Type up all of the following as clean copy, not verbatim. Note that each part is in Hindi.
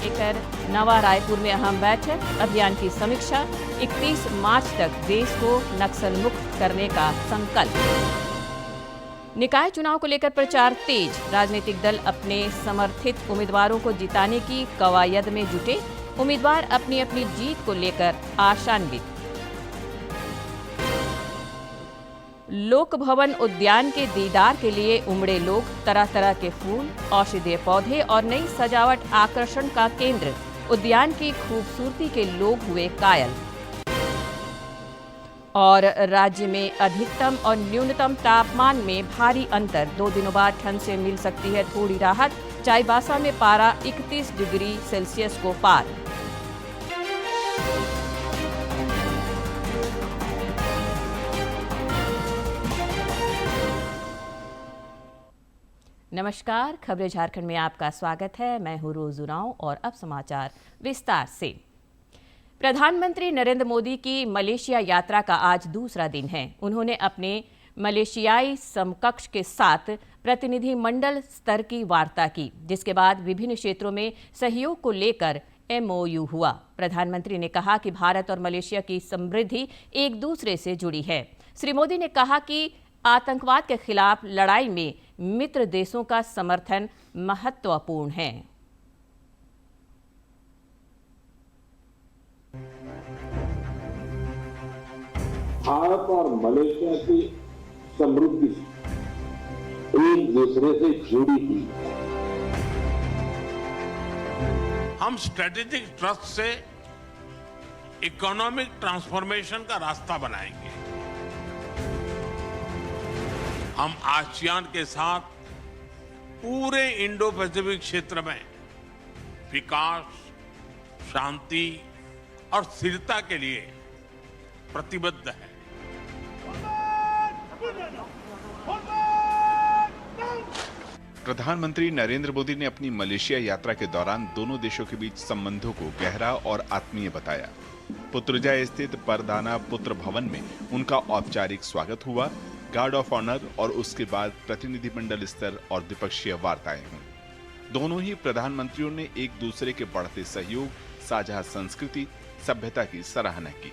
एकर नवा रायपुर में अहम बैठक, अभियान की समीक्षा। 31 मार्च तक देश को नक्सल मुक्त करने का संकल्प। निकाय चुनाव को लेकर प्रचार तेज, राजनीतिक दल अपने समर्थित उम्मीदवारों को जिताने की कवायद में जुटे। उम्मीदवार अपनी अपनी जीत को लेकर आशान्वित। लोक भवन उद्यान के दीदार के लिए उमड़े लोग, तरह तरह के फूल, औषधीय पौधे और नई सजावट आकर्षण का केंद्र। उद्यान की खूबसूरती के लोग हुए कायल। और राज्य में अधिकतम और न्यूनतम तापमान में भारी अंतर, 2 दिनों बाद ठंड से मिल सकती है थोड़ी राहत। चाईबासा में पारा 31 डिग्री सेल्सियस को पार। नमस्कार, खबरें झारखंड में आपका स्वागत है। मैं हूं रोज उरांव और अब समाचार विस्तार से। प्रधानमंत्री नरेंद्र मोदी की मलेशिया यात्रा का आज दूसरा दिन है। उन्होंने अपने मलेशियाई समकक्ष के साथ प्रतिनिधिमंडल स्तर की वार्ता की, जिसके बाद विभिन्न क्षेत्रों में सहयोग को लेकर MOU हुआ। प्रधानमंत्री ने कहा कि भारत और मलेशिया की समृद्धि एक दूसरे से जुड़ी है। श्री मोदी ने कहा कि आतंकवाद के खिलाफ लड़ाई में मित्र देशों का समर्थन महत्वपूर्ण है। भारत और मलेशिया की समृद्धि एक दूसरे से जुड़ी हुई है। हम स्ट्रेटेजिक ट्रस्ट से इकोनॉमिक ट्रांसफॉर्मेशन का रास्ता बनाएंगे। हम आसियान के साथ पूरे इंडो पैसिफिक क्षेत्र में विकास, शांति और स्थिरता के लिए प्रतिबद्ध है। प्रधानमंत्री नरेंद्र मोदी ने अपनी मलेशिया यात्रा के दौरान दोनों देशों के बीच संबंधों को गहरा और आत्मीय बताया। पुत्रजय स्थित परदाना पुत्र भवन में उनका औपचारिक स्वागत हुआ। गार्ड ऑफ ऑनर और उसके बाद प्रतिनिधिमंडल स्तर और द्विपक्षीय वार्ताएं हुई। दोनों ही प्रधानमंत्रियों ने एक दूसरे के बढ़ते सहयोग, साझा संस्कृति, सभ्यता की सराहना की।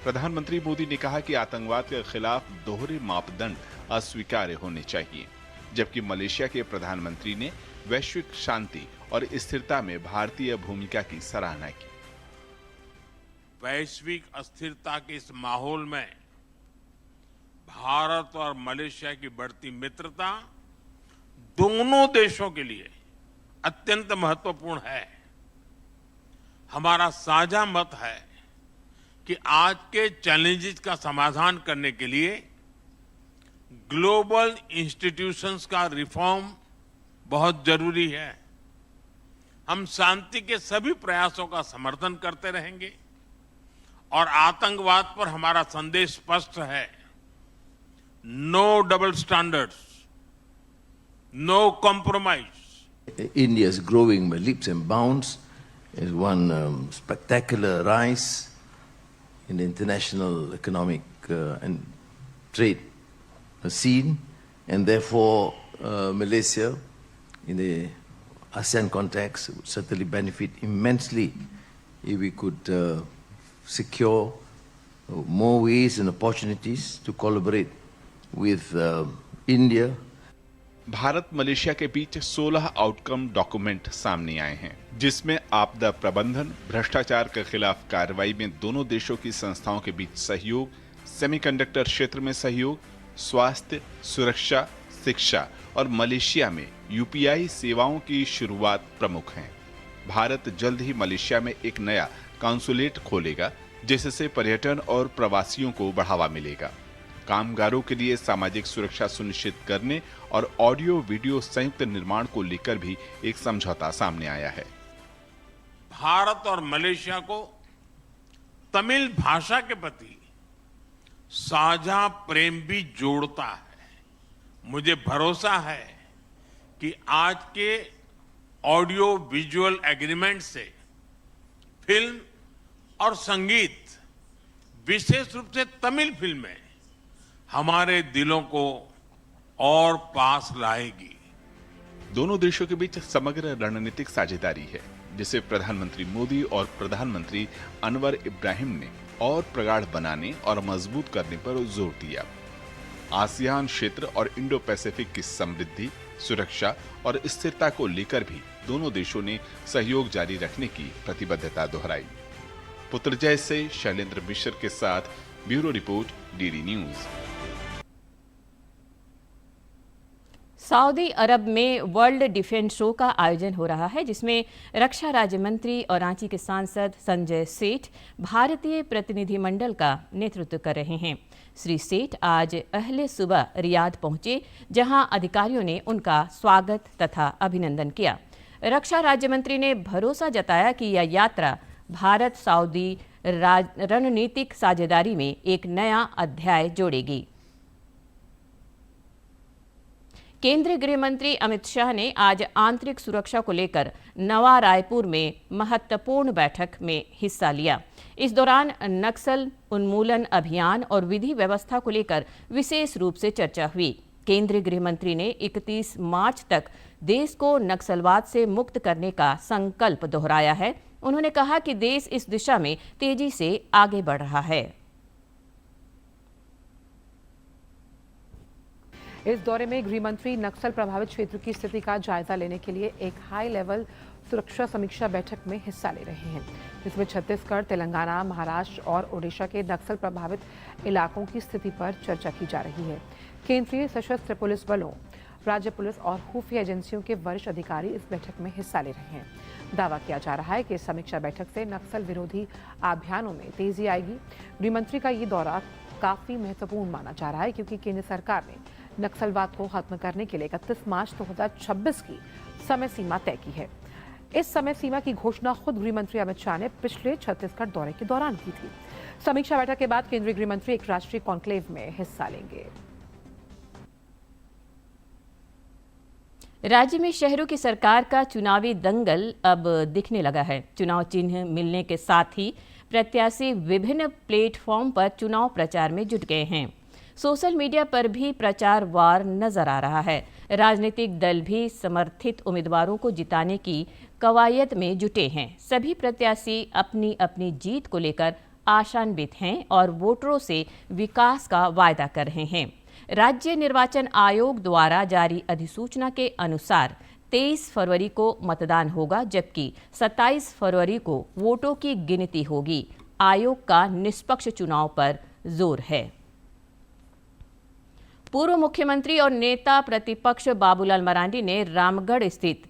प्रधानमंत्री मोदी ने कहा कि आतंकवाद के खिलाफ दोहरे मापदंड अस्वीकार्य होने चाहिए, जबकि मलेशिया के प्रधानमंत्री ने वैश्विक शांति और स्थिरता में भारतीय भूमिका की सराहना की। वैश्विक अस्थिरता के इस माहौल में भारत और मलेशिया की बढ़ती मित्रता दोनों देशों के लिए अत्यंत महत्वपूर्ण है। हमारा साझा मत है कि आज के चैलेंजेस का समाधान करने के लिए ग्लोबल इंस्टीट्यूशंस का रिफॉर्म बहुत जरूरी है। हम शांति के सभी प्रयासों का समर्थन करते रहेंगे और आतंकवाद पर हमारा संदेश स्पष्ट है। No double standards, no compromise. India is growing by leaps and bounds. It won spectacular rise in the international economic and trade scene, and therefore Malaysia, in the ASEAN context, would certainly benefit immensely if we could secure more ways and opportunities to collaborate with India. Bharat Malaysia के बीच 16 आउटकम डॉक्यूमेंट सामने आए हैं, जिसमें आपदा प्रबंधन, भ्रष्टाचार के खिलाफ कार्रवाई में दोनों देशों की संस्थाओं के बीच सहयोग, सेमीकंडक्टर क्षेत्र में सहयोग, स्वास्थ्य, सुरक्षा, शिक्षा और मलेशिया में UPI सेवाओं की शुरुआत प्रमुख हैं। भारत जल्द ही मलेशिया में एक नया कॉन्सुलेट खोलेगा, जिससे पर्यटन और प्रवासियों को बढ़ावा मिलेगा। कामगारों के लिए सामाजिक सुरक्षा सुनिश्चित करने और ऑडियो वीडियो संयुक्त निर्माण को लेकर भी एक समझौता सामने आया है। भारत और मलेशिया को तमिल भाषा के प्रति साझा प्रेम भी जोड़ता है। मुझे भरोसा है कि आज के ऑडियो विजुअल एग्रीमेंट से फिल्म और संगीत, विशेष रूप से तमिल फिल्में, हमारे दिलों को और पास लाएगी। दोनों देशों के बीच समग्र रणनीतिक साझेदारी है। जिसे प्रधानमंत्री मोदी और प्रधानमंत्री अनवर इब्राहिम ने और प्रगाढ़ बनाने और मजबूत करने पर जोर दिया। आसियान क्षेत्र और इंडो पैसिफिक की समृद्धि, सुरक्षा और स्थिरता को लेकर भी दोनों देशों ने सहयोग जारी रखने की प्रतिबद्धता दोहराई। पुत्रजय से शैलेंद्र मिश्र के साथ bureau report, DD news. Saudi Arabia में वर्ल्ड डिफेंस शो का आयोजन हो रहा है, जिसमें रक्षा राज्य मंत्री और रांची के सांसद संजय सेठ भारतीय प्रतिनिधिमंडल का नेतृत्व कर रहे हैं। श्री सेठ आज अहले सुबह रियाद पहुंचे, जहां अधिकारियों ने उनका स्वागत तथा अभिनंदन किया। रक्षा राज्य मंत्री ने भरोसा जताया कि यह यात्रा भारत सऊदी रणनीतिक साझेदारी में एक नया अध्याय जोड़ेगी। केंद्रीय गृह मंत्री अमित शाह ने आज आंतरिक सुरक्षा को लेकर नवा रायपुर में महत्वपूर्ण बैठक में हिस्सा लिया। इस दौरान नक्सल उन्मूलन अभियान और विधि व्यवस्था को लेकर विशेष रूप से चर्चा हुई। केंद्रीय गृह मंत्री ने 31 मार्च तक देश को नक्सलवाद से मुक्त करने का संकल्प दोहराया है। उन्होंने कहा कि देश इस दिशा में तेजी से आगे बढ़ रहा है। इस दौरे में गृह मंत्री नक्सल प्रभावित क्षेत्र की स्थिति का जायजा लेने के लिए एक हाई लेवल सुरक्षा समीक्षा बैठक में हिस्सा ले रहे हैं, जिसमें छत्तीसगढ़, तेलंगाना, महाराष्ट्र और ओडिशा के नक्सल प्रभावित इलाकों की स्थिति पर चर्चा की जा रही है। केंद्रीय सशस्त्र पुलिस बलों, राज्य पुलिस और खुफिया एजेंसियों के वरिष्ठ अधिकारी इस बैठक में हिस्सा ले रहे हैं। दावा किया जा रहा है कि इस समीक्षा बैठक से नक्सल विरोधी अभियानों में तेजी आएगी। गृह मंत्री का ये दौरा काफी महत्वपूर्ण माना जा रहा है, क्योंकि केंद्र सरकार ने नक्सलवाद को खत्म करने के लिए 31 मार्च 2026 की समय सीमा तय की है। इस समय सीमा की घोषणा खुद गृह मंत्री अमित शाह ने पिछले छत्तीसगढ़ दौरे के दौरान की थी। समीक्षा बैठक के बाद केंद्रीय गृह मंत्री एक राष्ट्रीय कॉन्क्लेव में हिस्सा लेंगे। राज्य में शहरों की सरकार का चुनावी दंगल अब दिखने लगा है। चुनाव चिन्ह मिलने के साथ ही प्रत्याशी विभिन्न प्लेटफॉर्म पर चुनाव प्रचार में जुट गए हैं। सोशल मीडिया पर भी प्रचार वार नजर आ रहा है। राजनीतिक दल भी समर्थित उम्मीदवारों को जिताने की कवायद में जुटे हैं। सभी प्रत्याशी अपनी अपनी जीत को लेकर आशान्वित हैं और वोटरों से विकास का वायदा कर रहे हैं। राज्य निर्वाचन आयोग द्वारा जारी अधिसूचना के अनुसार 23 फरवरी को मतदान होगा, जबकि 27 फरवरी को वोटों की गिनती होगी। आयोग का निष्पक्ष चुनाव पर जोर है। पूर्व मुख्यमंत्री और नेता प्रतिपक्ष बाबूलाल मरांडी ने रामगढ़ स्थित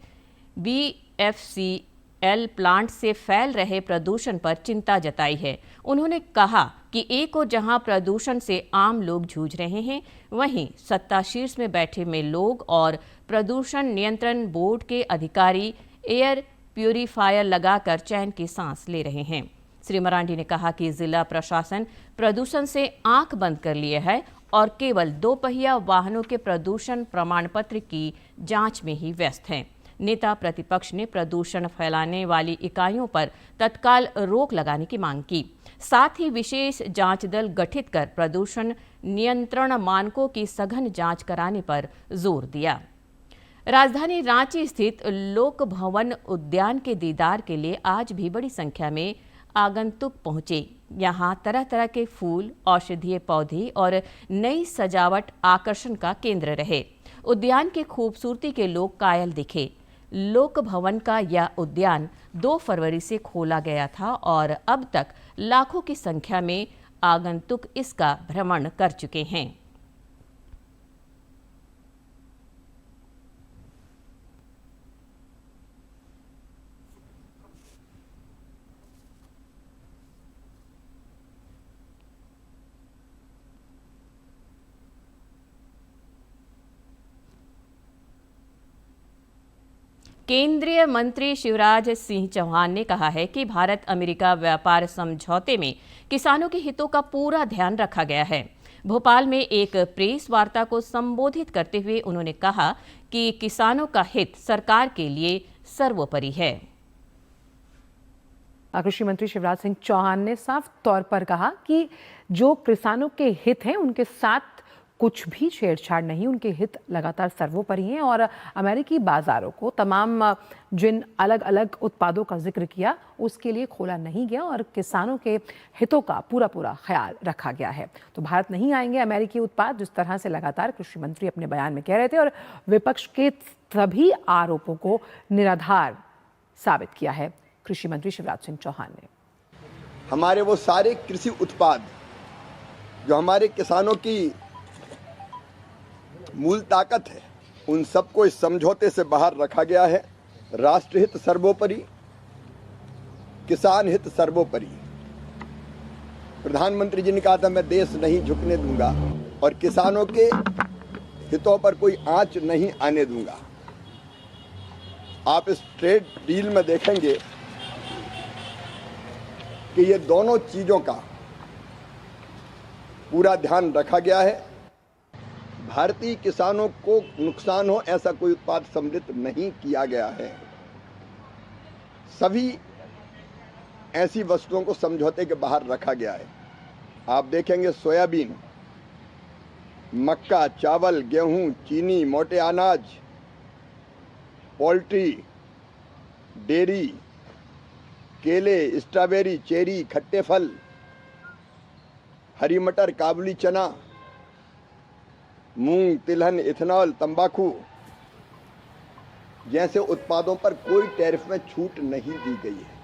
BFCL प्लांट से फैल रहे प्रदूषण पर चिंता जताई है। उन्होंने कहा कि एक ओर जहां प्रदूषण से आम लोग जूझ रहे हैं, वहीं सत्ता शीर्ष में बैठे में लोग और प्रदूषण नियंत्रण बोर्ड के अधिकारी एयर प्यूरिफायर लगाकर चैन की सांस ले रहे हैं। श्री मरांडी ने कहा कि जिला प्रशासन प्रदूषण से आंख बंद कर लिए है और केवल 2 पहिया वाहनों के प्रदूषण प्रमाण पत्र की जांच में ही व्यस्त हैं। नेता प्रतिपक्ष ने प्रदूषण फैलाने वाली इकाइयों पर तत्काल रोक लगाने की मांग की। साथ ही विशेष जांच दल गठित कर प्रदूषण नियंत्रण मानकों की सघन जांच कराने पर जोर दिया। राजधानी रांची स्थित लोक भवन उद्यान के दीदार के लिए आज भी बड़ी संख्या में आगंतुक पहुंचे। यहाँ तरह तरह के फूल, औषधीय पौधे और नई सजावट आकर्षण का केंद्र रहे। उद्यान की खूबसूरती के लोग कायल दिखे। लोक भवन का यह उद्यान 2 फरवरी से खोला गया था और अब तक लाखों की संख्या में आगंतुक इसका भ्रमण कर चुके हैं। केंद्रीय मंत्री शिवराज सिंह चौहान ने कहा है कि भारत अमेरिका व्यापार समझौते में किसानों के हितों का पूरा ध्यान रखा गया है। भोपाल में एक प्रेस वार्ता को संबोधित करते हुए उन्होंने कहा कि किसानों का हित सरकार के लिए सर्वोपरि है। कृषि मंत्री शिवराज सिंह चौहान ने साफ तौर पर कहा कि जो किसानों के हित हैं, उनके साथ कुछ भी छेड़छाड़ नहीं, उनके हित लगातार सर्वोपरि हैं और अमेरिकी बाजारों को तमाम जिन अलग अलग उत्पादों का जिक्र किया उसके लिए खोला नहीं गया और किसानों के हितों का पूरा ख्याल रखा गया है। तो भारत नहीं आएंगे अमेरिकी उत्पाद, जिस तरह से लगातार कृषि मंत्री अपने बयान में कह रहे थे और विपक्ष के सभी आरोपों को निराधार साबित किया है कृषि मंत्री शिवराज सिंह चौहान ने। हमारे वो सारे कृषि उत्पाद जो हमारे किसानों की मूल ताकत है, उन सबको इस समझौते से बाहर रखा गया है। राष्ट्रहित सर्वोपरि, किसान हित सर्वोपरि। प्रधानमंत्री जी ने कहा था मैं देश नहीं झुकने दूंगा और किसानों के हितों पर कोई आंच नहीं आने दूंगा। आप इस ट्रेड डील में देखेंगे कि ये दोनों चीजों का पूरा ध्यान रखा गया है। भारतीय किसानों को नुकसान हो ऐसा कोई उत्पाद सम्मिलित नहीं किया गया है। सभी ऐसी वस्तुओं को समझौते के बाहर रखा गया है। आप देखेंगे सोयाबीन, मक्का, चावल, गेहूं, चीनी, मोटे अनाज, पोल्ट्री, डेयरी, केले, स्ट्रॉबेरी, चेरी, खट्टे फल, हरी मटर, काबुली चना, मूंग, तिलहन, इथेनॉल, तंबाकू जैसे उत्पादों पर कोई टैरिफ में छूट नहीं दी गई है।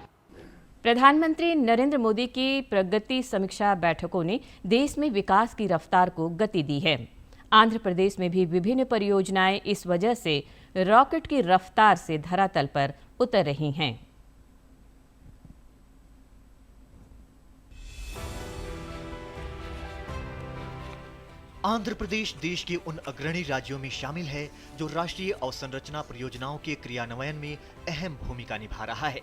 प्रधानमंत्री नरेंद्र मोदी की प्रगति समीक्षा बैठकों ने देश में विकास की रफ्तार को गति दी है। आंध्र प्रदेश में भी विभिन्न परियोजनाएं इस वजह से रॉकेट की रफ्तार से धरातल पर उतर रही हैं। आंध्र प्रदेश देश के उन अग्रणी राज्यों में शामिल है जो राष्ट्रीय अवसंरचना परियोजनाओं के क्रियान्वयन में अहम भूमिका निभा रहा है।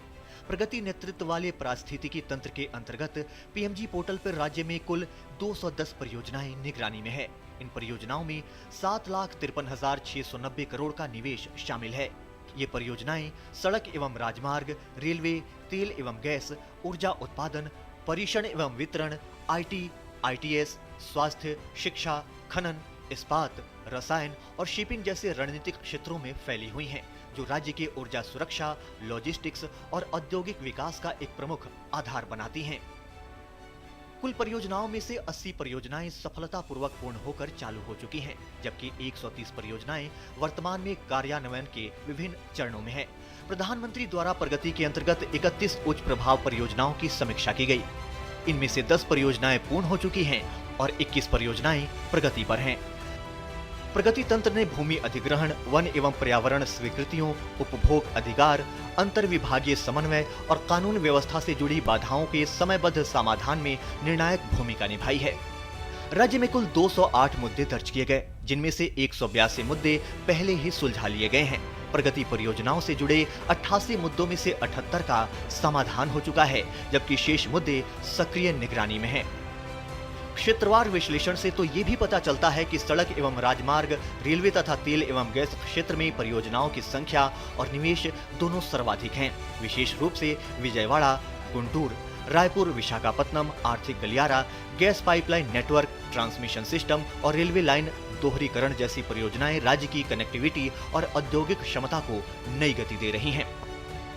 प्रगति नेतृत्व वाले पारिस्थितिकी तंत्र के अंतर्गत पीएमजी पोर्टल पर राज्य में कुल 210 परियोजनाएं निगरानी में है। इन परियोजनाओं में 7,53,690 करोड़ का निवेश शामिल है। ये परियोजनाएं सड़क एवं राजमार्ग, रेलवे, तेल एवं गैस, ऊर्जा उत्पादन, परिषण एवं वितरण, आईटी, आईटीएस, स्वास्थ्य, शिक्षा, खनन, इस्पात, रसायन और शिपिंग जैसे रणनीतिक क्षेत्रों में फैली हुई हैं, जो राज्य के ऊर्जा सुरक्षा, लॉजिस्टिक्स और औद्योगिक विकास का एक प्रमुख आधार बनाती हैं। कुल परियोजनाओं में से 80 परियोजनाएं सफलतापूर्वक पूर्ण होकर चालू हो चुकी हैं, जबकि 130 परियोजनाएं वर्तमान में कार्यान्वयन के विभिन्न चरणों में हैं। प्रधानमंत्री द्वारा प्रगति के अंतर्गत 31 उच्च प्रभाव परियोजनाओं की समीक्षा की गई। इनमें से 10 परियोजनाएं पूर्ण हो चुकी हैं और 21 परियोजनाएं प्रगति पर हैं। प्रगति तंत्र ने भूमि अधिग्रहण, वन एवं पर्यावरण स्वीकृतियों, उपभोग अधिकार, अंतर विभागीय समन्वय और कानून व्यवस्था से जुड़ी बाधाओं के समयबद्ध समाधान में निर्णायक भूमिका निभाई है। राज्य में कुल 208 मुद्दे दर्ज किए गए, जिनमें से 182 मुद्दे पहले ही सुलझा लिए गए हैं। प्रगति परियोजनाओं से जुड़े 88 मुद्दों में से 78 का समाधान हो चुका है, जबकि शेष मुद्दे सक्रिय निगरानी में हैं। क्षेत्रवार विश्लेषण से तो ये भी पता चलता है कि सड़क एवं राजमार्ग, रेलवे तथा तेल एवं गैस क्षेत्र में परियोजनाओं की संख्या और निवेश दोनों सर्वाधिक हैं। विशेष रूप से विजयवाड़ा, गुंटूर, रायपुर, विशाखापत्तनम, आर्थिक गलियारा, gas pipeline network, transmission system और रेलवे लाइन दोहरीकरण जैसी परियोजनाएं राज्य की कनेक्टिविटी और औद्योगिक क्षमता को नई गति दे रही हैं।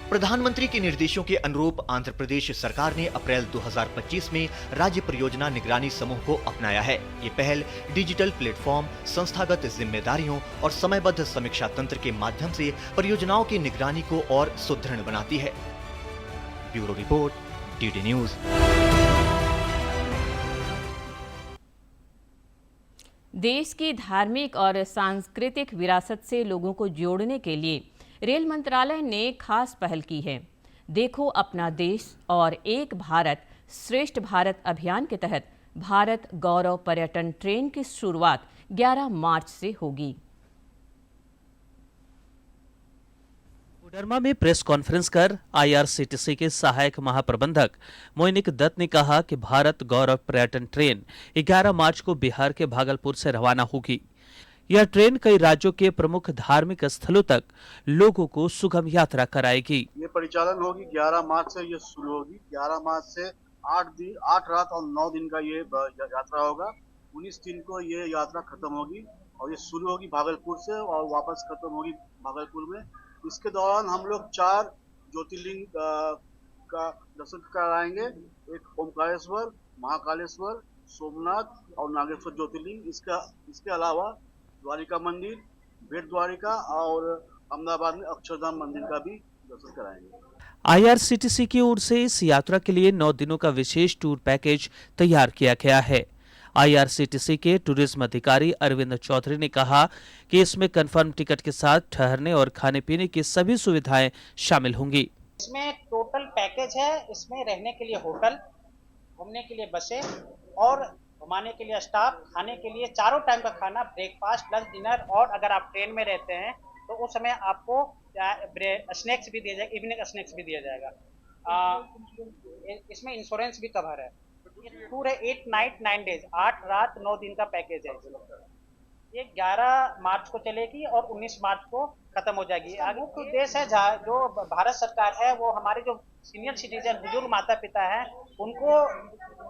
प्रधानमंत्री के निर्देशों के अनुरूप आंध्र प्रदेश सरकार ने अप्रैल 2025 में राज्य परियोजना निगरानी समूह को अपनाया है। ये पहल डिजिटल प्लेटफॉर्म, संस्थागत जिम्मेदारियों और समयबद्ध समीक्षा तंत्र के माध्यम से परियोजनाओं की निगरानी को और सुदृढ़ बनाती है। Bureau report, DD news. देश की धार्मिक और सांस्कृतिक विरासत से लोगों को जोड़ने के लिए रेल मंत्रालय ने खास पहल की है। देखो अपना देश और एक भारत श्रेष्ठ भारत अभियान के तहत भारत गौरव पर्यटन ट्रेन की शुरुआत 11 मार्च से होगी। कोडरमा में प्रेस कॉन्फ्रेंस कर आईआरसीटीसी के सहायक महाप्रबंधक मोइनिक दत्त ने कहा कि भारत गौरव पर्यटन ट्रेन 11 मार्च को बिहार के भागलपुर से रवाना होगी। यह ट्रेन कई राज्यों के प्रमुख धार्मिक स्थलों तक लोगों को सुगम यात्रा कराएगी। ये परिचालन होगी 11 मार्च से ये शुरू होगी। 11 मार्च से 8 रात और 9 दिन का ये यात्रा होगा। 19 को ये यात्रा खत्म होगी और ये शुरू होगी भागलपुर से और वापस खत्म होगी भागलपुर में। इसके दौरान हम लोग 4 ज्योतिर्लिंग का दर्शन कराएंगे। एक ओमकारेश्वर, महाकालेश्वर, सोमनाथ और नागेश्वर ज्योतिर्लिंग। इसके अलावा द्वारिका मंदिर, बेट द्वारिका और अहमदाबाद में अक्षरधाम मंदिर का भी दर्शन कराएंगे। आईआरसीटीसी की ओर से इस यात्रा के लिए 9 दिनों का विशेष टूर पैकेज तैयार किया गया है। आईआरसीटीसी के टूरिज्म अधिकारी अरविंद चौधरी ने कहा कि इसमें कंफर्म टिकट के साथ ठहरने और खाने पीने की सभी सुविधाएं शामिल होंगी। इसमें टोटल पैकेज है। इसमें रहने के लिए होटल, घूमने के लिए बसें और घुमाने के लिए स्टाफ, खाने के लिए चारों टाइम का खाना, ब्रेकफास्ट, लंच, डिनर। और अगर आप ट्रेन में रहते हैं तो उस समय आपको स्नैक्स भी दिया जाएगा, इवनिंग स्नैक्स भी दिया जाएगा। इसमें इंश्योरेंस भी कवर है। पूरे 8 नाइट 9 डेज, 8 रात 9 दिन का पैकेज है। ये 11 मार्च को चलेगी और 19 मार्च को खत्म हो जाएगी। आगे उद्देश्य है जो भारत सरकार है वो हमारे जो सीनियर सिटीजन, बुजुर्ग माता पिता हैं, उनको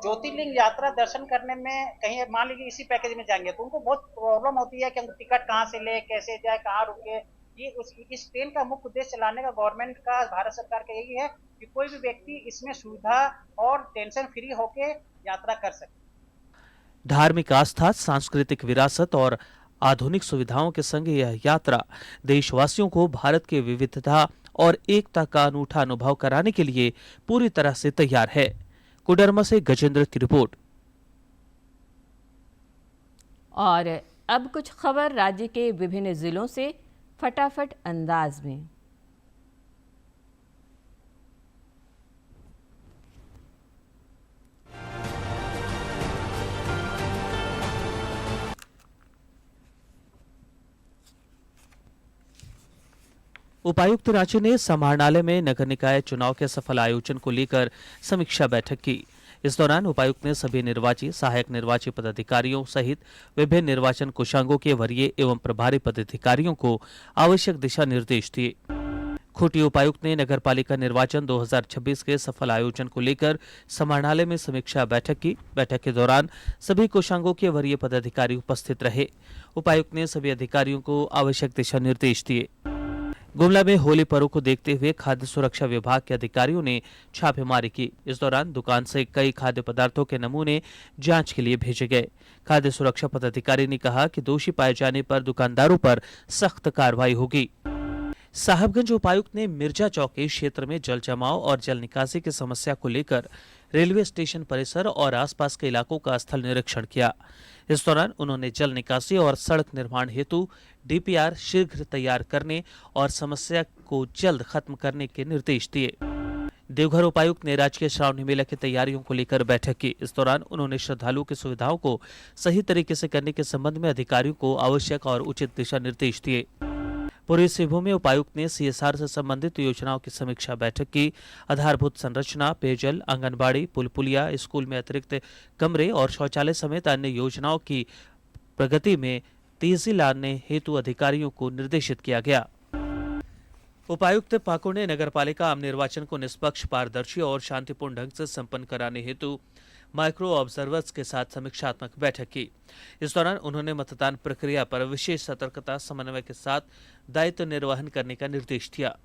ज्योतिर्लिंग यात्रा दर्शन करने में कहीं मान लीजिए इसी पैकेज में जाएंगे तो उनको बहुत प्रॉब्लम होती है कि हम टिकट कहाँ से ले, कैसे जाए, कहाँ रुके। इस ट्रेन का मुख्य उद्देश्य चलाने का गवर्नमेंट का, भारत सरकार का यही है कि कोई भी व्यक्ति इसमें सुविधा और टेंशन फ्री होके यात्रा कर सके। धार्मिक आस्था, सांस्कृतिक विरासत और आधुनिक सुविधाओं के संग यह यात्रा देशवासियों को भारत की विविधता और एकता का अनूठा अनुभव कराने के लिए पूरी तरह से तैयार है। कोडरमा से गजेंद्र की रिपोर्ट। और अब कुछ खबर राज्य के विभिन्न जिलों से फटाफट अंदाज में। उपायुक्त रांची ने समाहरणालय में नगर निकाय चुनाव के सफल आयोजन को लेकर समीक्षा बैठक की। इस दौरान उपायुक्त ने सभी निर्वाची, सहायक निर्वाची पदाधिकारियों सहित विभिन्न निर्वाचन कोषांगों के वरीय एवं प्रभारी पदाधिकारियों को आवश्यक दिशा निर्देश दिए। खूंटी उपायुक्त ने नगरपालिका निर्वाचन 2026 के सफल आयोजन को लेकर समाहरणालय में समीक्षा बैठक की। बैठक के दौरान सभी कोषांगों के वरीय पदाधिकारी उपस्थित रहे। उपायुक्त ने सभी अधिकारियों को आवश्यक दिशा निर्देश दिए। गुमला में होली पर्व को देखते हुए खाद्य सुरक्षा विभाग के अधिकारियों ने छापेमारी की। इस दौरान दुकान से कई खाद्य पदार्थों के नमूने जांच के लिए भेजे गए। खाद्य सुरक्षा पदाधिकारी ने कहा कि दोषी पाए जाने पर दुकानदारों पर सख्त कार्रवाई होगी। साहबगंज उपायुक्त ने मिर्जा चौकी क्षेत्र में जल जमाव और जल निकासी की समस्या को लेकर रेलवे स्टेशन परिसर और आसपास के इलाकों का स्थल निरीक्षण किया। इस दौरान उन्होंने जल निकासी और सड़क निर्माण हेतु डीपीआर शीघ्र तैयार करने और समस्या को जल्द खत्म करने के निर्देश दिए। देवघर उपायुक्त ने राजकीय श्रावणी मेला की तैयारियों को लेकर बैठक की। इस दौरान उन्होंने श्रद्धालुओं की सुविधाओं को सही तरीके से करने के संबंध में अधिकारियों को आवश्यक और उचित दिशा निर्देश दिए। पूर्वी सिंहभूम में उपायुक्त ने सीएसआर से संबंधित योजनाओं की समीक्षा बैठक की। आधारभूत संरचना, पेयजल, आंगनबाड़ी, पुल पुलिया, स्कूल में अतिरिक्त कमरे और शौचालय समेत अन्य योजनाओं की प्रगति में तेजी लाने हेतु अधिकारियों को निर्देशित किया गया। उपायुक्त पाकुड़ ने नगरपालिका आम निर्वाचन को निष्पक्ष, पारदर्शी और शांतिपूर्ण ढंग से संपन्न कराने हेतु माइक्रो ऑब्जर्वर्स के साथ समीक्षात्मक बैठक की। इस दौरान उन्होंने मतदान प्रक्रिया पर विशेष सतर्कता, समन्वय के साथ दायित्व निर्वहन करने का निर्देश दिया।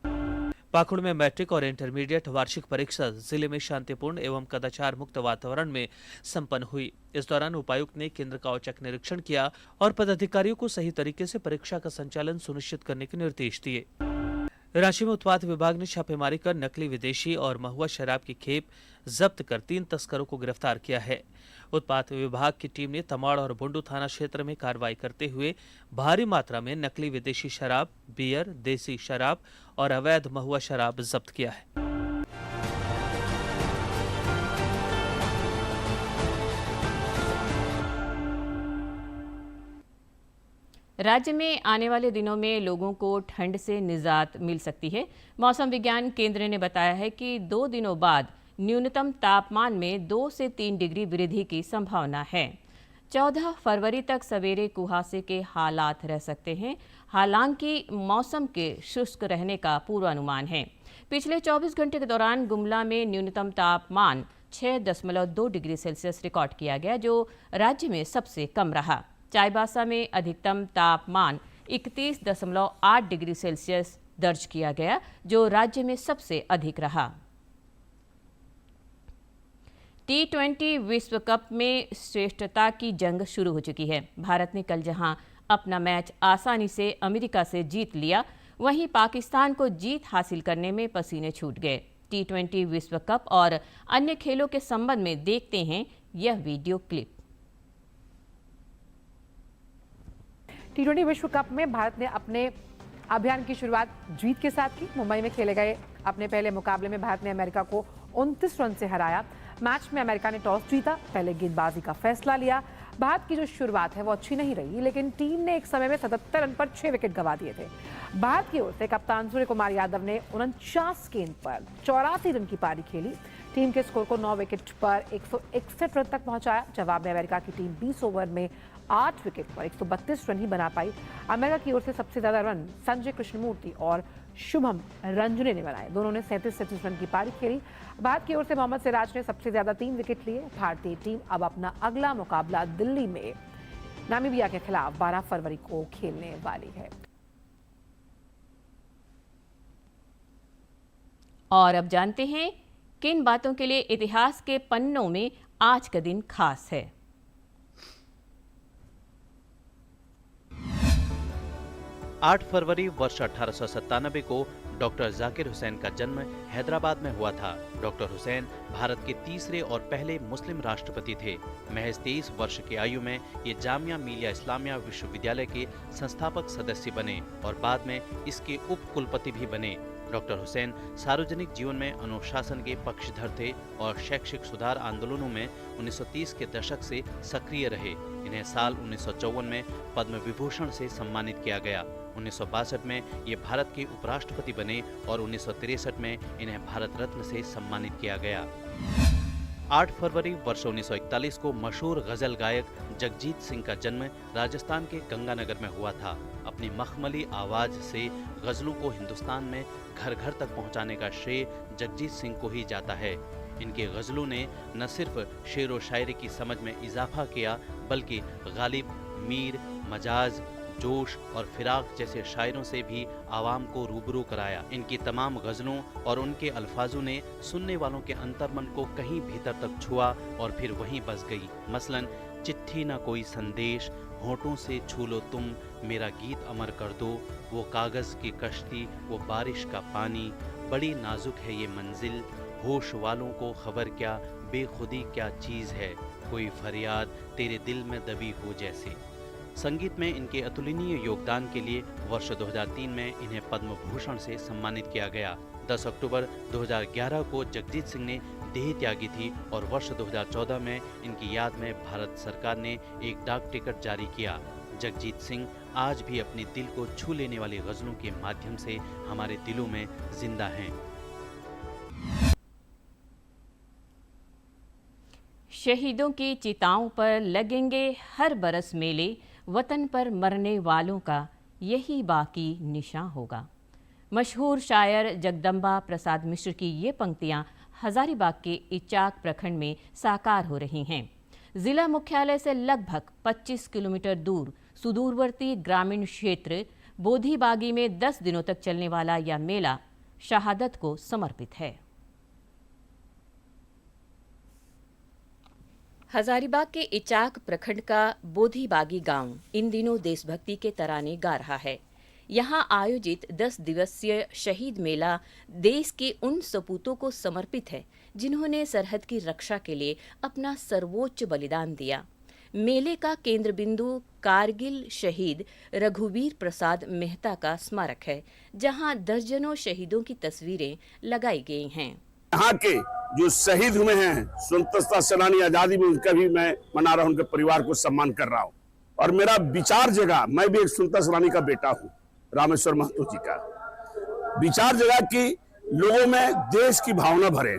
पाकुड़ में मैट्रिक और इंटरमीडिएट वार्षिक परीक्षा जिले में शांतिपूर्ण एवं कदाचार मुक्त वातावरण में संपन्न हुई। इस दौरान उपायुक्त ने केंद्र का औचक निरीक्षण किया और पदाधिकारियों को सही तरीके से परीक्षा का संचालन सुनिश्चित करने के निर्देश दिए। रांची में उत्पाद विभाग ने छापेमारी कर नकली, विदेशी और महुआ शराब की खेप जब्त कर 3 तस्करों को गिरफ्तार किया है। उत्पाद विभाग की टीम ने तमाड़ और बुंडू थाना क्षेत्र में कार्रवाई करते हुए भारी मात्रा में नकली विदेशी शराब, बियर, देसी शराब और अवैध महुआ शराब जब्त किया है। राज्य में आने वाले दिनों में लोगों को ठंड से निजात मिल सकती है। मौसम विज्ञान केंद्र ने बताया है कि 2 दिनों बाद न्यूनतम तापमान में 2 से 3 डिग्री वृद्धि की संभावना है। 14 फरवरी तक सवेरे कुहासे के हालात रह सकते हैं। हालांकि मौसम के शुष्क रहने का पूर्वानुमान है। पिछले 24 घंटे के दौरान गुमला में न्यूनतम तापमान 6.2 डिग्री सेल्सियस रिकॉर्ड किया गया, जो राज्य में सबसे कम रहा। चाईबासा में अधिकतम तापमान 31.8 डिग्री सेल्सियस दर्ज किया गया, जो राज्य में सबसे अधिक रहा। T20 विश्व कप में श्रेष्ठता की जंग शुरू हो चुकी है। भारत ने कल जहां अपना मैच आसानी से अमेरिका से जीत लिया, वहीं पाकिस्तान को जीत हासिल करने में पसीने छूट गए। T20 विश्व कप और अन्य खेलों के संबंध में देखते हैं यह वीडियो क्लिप। T20 विश्व कप में भारत ने अपने अभियान की शुरुआत जीत के साथ की। मुंबई में खेले गए अपने पहले मुकाबले में भारत ने अमेरिका को 29 रन से हराया। मैच में अमेरिका ने टॉस जीता, पहले गेंदबाजी का फैसला लिया। भारत की जो शुरुआत है वो अच्छी नहीं रही, लेकिन टीम ने एक समय में 77 रन पर 6 विकेट गंवा दिए थे। भारत की ओर से कप्तान सूर्य कुमार यादव ने 49 गेंद पर 84 रन की पारी खेली। टीम के स्कोर को 9 विकेट पर 161 रन तक पहुंचाया। जवाब में अमेरिका की टीम 20 ओवर में 8 विकेट पर 132 रन ही बना पाई। अमेरिका की ओर से सबसे ज्यादा रन संजय कृष्णमूर्ति और शुभम रंजने ने बनाए। दोनों ने 37 रन की पारी खेली। भारत की ओर से मोहम्मद सिराज ने सबसे ज्यादा 3 विकेट लिए। भारतीय टीम अब अपना अगला मुकाबला दिल्ली में नामीबिया के खिलाफ 12 फरवरी को खेलने वाली है। और अब जानते हैं किन बातों के लिए इतिहास के पन्नों में आज का दिन खास है। 8 फरवरी वर्ष 1897 को डॉक्टर जाकिर हुसैन का जन्म हैदराबाद में हुआ था। डॉक्टर हुसैन भारत के तीसरे और पहले मुस्लिम राष्ट्रपति थे। महज 23 वर्ष की आयु में ये जामिया मिलिया इस्लामिया विश्वविद्यालय के संस्थापक सदस्य बने और बाद में इसके उप कुलपति भी बने। डॉक्टर हुसैन सार्वजनिक जीवन में अनुशासन के पक्षधर थे और शैक्षिक सुधार आंदोलनों में 1930 के दशक से सक्रिय रहे। इन्हें साल 1954 में पद्म विभूषण से सम्मानित किया गया। 1962 में ये भारत के उपराष्ट्रपति बने और 1963 में इन्हें भारत रत्न से सम्मानित किया गया। 8 फरवरी वर्ष 1941 को मशहूर गजल गायक जगजीत सिंह का जन्म राजस्थान के गंगानगर में हुआ था। अपनी मखमली आवाज से गजलों को हिंदुस्तान में घर घर तक पहुंचाने का श्रेय जगजीत सिंह को ही जाता है। इनके गजलों ने न सिर्फ शेर व शायरी की समझ में इजाफा किया, बल्कि गालिब, मीर, मजाज, जोश और फिराक जैसे शायरों से भी आवाम को रूबरू कराया। इनकी तमाम गजलों और उनके अल्फाजों ने सुनने वालों के अंतर्मन को कहीं भीतर तक छुआ और फिर वहीं बस गई। मसलन चिट्ठी ना कोई संदेश, होठों से छू लो तुम, मेरा गीत अमर कर दो, वो कागज की कश्ती, वो बारिश का पानी, बड़ी नाजुक है ये मंजिल, होश वालों को खबर क्या, बेखुदी क्या चीज है, कोई फरियाद तेरे दिल में दबी हो जैसे। संगीत में इनके अतुलनीय योगदान के लिए वर्ष 2003 में इन्हें पद्म भूषण से सम्मानित किया गया। 10 अक्टूबर 2011 को जगजीत सिंह ने देह त्यागी थी और वर्ष 2014 में इनकी याद में भारत सरकार ने एक डाक टिकट जारी किया। जगजीत सिंह आज भी अपने दिल को छू लेने वाली गजलों के माध्यम से हमारे दिलों में जिंदा हैं। शहीदों की चिताओं पर लगेंगे हर बरस मेले, वतन पर मरने वालों का यही बाकी निशान होगा। मशहूर शायर जगदम्बा प्रसाद मिश्र की ये पंक्तियां हजारीबाग के इचाक प्रखंड में साकार हो रही हैं। जिला मुख्यालय से लगभग 25 किलोमीटर दूर सुदूरवर्ती ग्रामीण क्षेत्र बोधीबागी में 10 दिनों तक चलने वाला यह मेला शहादत को समर्पित है। हजारीबाग के इचाक प्रखंड का बोधीबागी गांव इन दिनों देशभक्ति के तराने गा रहा है। यहाँ आयोजित 10 दिवसीय शहीद मेला देश के उन सपूतों को समर्पित है जिन्होंने सरहद की रक्षा के लिए अपना सर्वोच्च बलिदान दिया। मेले का केंद्र बिंदु कारगिल शहीद रघुवीर प्रसाद मेहता का स्मारक है, जहाँ दर्जनों शहीदों की तस्वीरें लगाई गई हैं। यहाँ के जो शहीद हुए हैं स्वतंत्रता सेनानी आजादी में, उनका भी मैं मना रहा हूँ, उनके परिवार को सम्मान कर रहा हूँ। और मेरा विचार जगह, मैं भी एक स्वतंत्रता सेनानी का बेटा हूँ, रामेश्वर महतो जी का विचार जगह कि लोगों में देश की भावना भरे।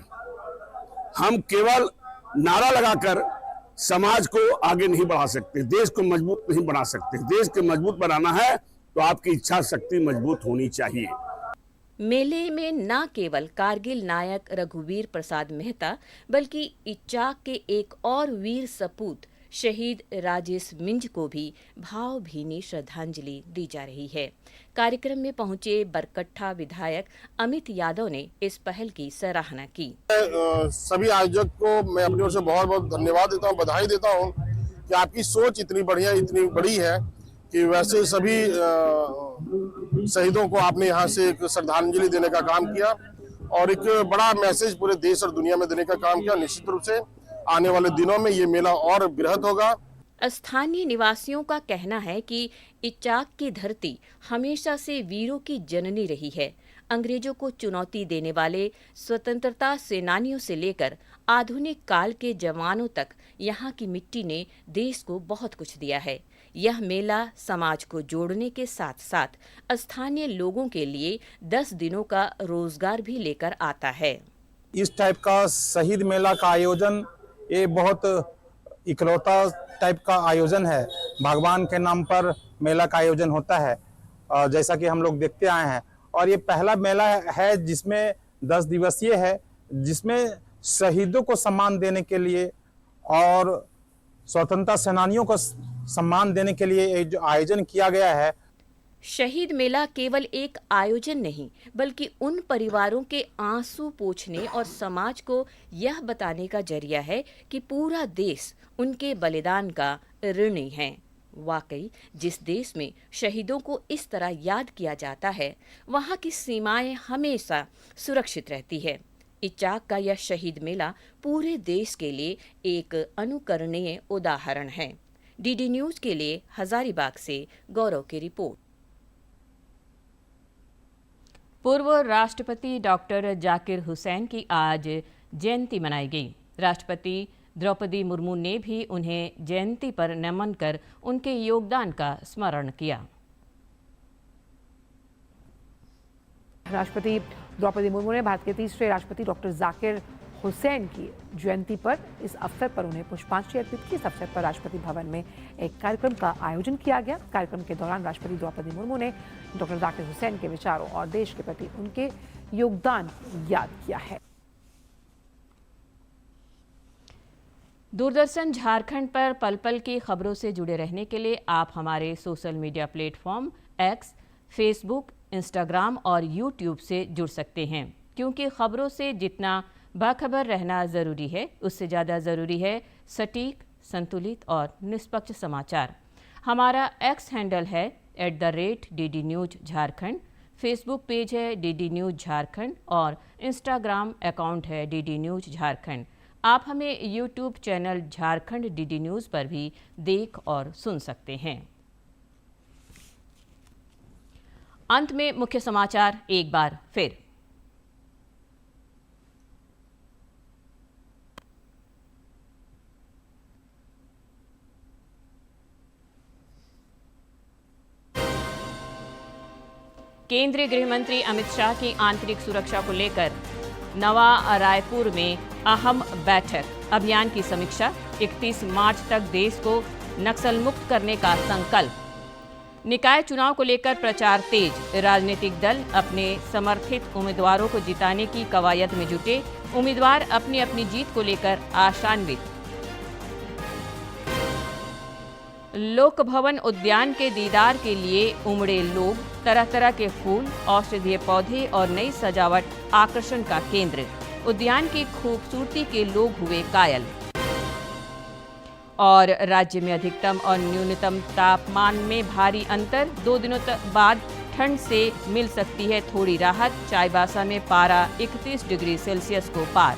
हम केवल नारा लगाकर समाज को आगे नहीं बढ़ा सकते, देश को मजबूत नहीं बना सकते। देश को मजबूत बनाना है तो आपकी इच्छा शक्ति मजबूत होनी चाहिए। मेले में न केवल कारगिल नायक रघुवीर प्रसाद मेहता बल्कि इच्चाक के एक और वीर सपूत शहीद राजेश मिंज को भी भावभीनी श्रद्धांजलि दी जा रही है। कार्यक्रम में पहुंचे बरकट्ठा विधायक अमित यादव ने इस पहल की सराहना की। सभी आयोजक को मैं अपनी ओर से बहुत बहुत धन्यवाद देता हूं, बधाई देता हूं कि आपकी सोच इतनी बढ़िया, इतनी बड़ी है कि वैसे सभी शहीदों को आपने यहाँ से एक श्रद्धांजलि देने का काम किया और एक बड़ा मैसेज पूरे देश और दुनिया में देने का काम किया। निश्चित रूप से आने वाले दिनों में ये मेला और बृहद होगा। स्थानीय निवासियों का कहना है कि इच्चाक की धरती हमेशा से वीरों की जननी रही है। अंग्रेजों को चुनौती देने वाले स्वतंत्रता सेनानियों से लेकर आधुनिक काल के जवानों तक यहाँ की मिट्टी ने देश को बहुत कुछ दिया है। यह मेला समाज को जोड़ने के साथ साथ स्थानीय लोगों के लिए 10 दिनों का रोजगार भी लेकर आता है। इस टाइप का शहीद मेला का आयोजन ये बहुत इकलौता टाइप का आयोजन है। भगवान के नाम पर मेला का आयोजन होता है जैसा कि हम लोग देखते आए हैं और ये पहला मेला है जिसमें 10 दिवसीय है, जिसमें शहीदों को सम्मान देने के लिए और स्वतंत्रता सेनानियों को सम्मान देने के लिए जो आयोजन किया गया है। शहीद मेला केवल एक आयोजन नहीं बल्कि उन परिवारों के आंसू पोंछने और समाज को यह बताने का जरिया है कि पूरा देश उनके बलिदान का ऋणी है। वाकई जिस देश में शहीदों को इस तरह याद किया जाता है वहाँ की सीमाएं हमेशा सुरक्षित रहती है। इच्चाक का यह शहीद मेला पूरे देश के लिए एक अनुकरणीय उदाहरण है। डीडी न्यूज के लिए हजारीबाग से गौरव की रिपोर्ट। पूर्व राष्ट्रपति डॉक्टर जाकिर हुसैन की आज जयंती मनाई गई। राष्ट्रपति द्रौपदी मुर्मू ने भी उन्हें जयंती पर नमन कर उनके योगदान का स्मरण किया। राष्ट्रपति द्रौपदी मुर्मू ने भारत के तीसरे राष्ट्रपति डॉक्टर जाकिर हुसैन की जयंती पर इस अवसर पर उन्हें पुष्पांजलि अर्पित की। इस अवसर पर राष्ट्रपति भवन में एक कार्यक्रम का आयोजन किया गया। कार्यक्रम के दौरान राष्ट्रपति द्रौपदी मुर्मू ने डॉक्टर जाकिर हुसैन के विचारों और देश के प्रति उनके योगदान को याद किया है। दूरदर्शन झारखंड पर पल पल की खबरों से जुड़े रहने के लिए आप हमारे social media platform x, Facebook, Instagram और यूट्यूब से जुड़ सकते हैं, क्योंकि खबरों से जितना बाखबर रहना ज़रूरी है उससे ज़्यादा ज़रूरी है सटीक, संतुलित और निष्पक्ष समाचार। हमारा एक्स हैंडल है @DD News Jharkhand, Facebook page है DD News झारखंड और इंस्टाग्राम अकाउंट है DD News झारखंड। आप हमें YouTube channel Jharkhand DD News पर भी देख और सुन सकते हैं। अंत में मुख्य समाचार एक बार फिर। केंद्रीय गृह मंत्री अमित शाह की आंतरिक सुरक्षा को लेकर नवा रायपुर में अहम बैठक। अभियान की समीक्षा। 31 मार्च तक देश को नक्सल मुक्त करने का संकल्प। निकाय चुनाव को लेकर प्रचार तेज। राजनीतिक दल अपने समर्थित उम्मीदवारों को जिताने की कवायद में जुटे। उम्मीदवार अपनी अपनी जीत को लेकर आशान्वित। लोक भवन उद्यान के दीदार के लिए उमड़े लोग। तरह तरह के फूल, औषधीय पौधे और नई सजावट आकर्षण का केंद्र। उद्यान की खूबसूरती के लोग हुए कायल। और राज्य में अधिकतम और न्यूनतम तापमान में भारी अंतर। 2 दिनों बाद ठंड से मिल सकती है थोड़ी राहत। चाईबासा में पारा 31 डिग्री सेल्सियस को पार।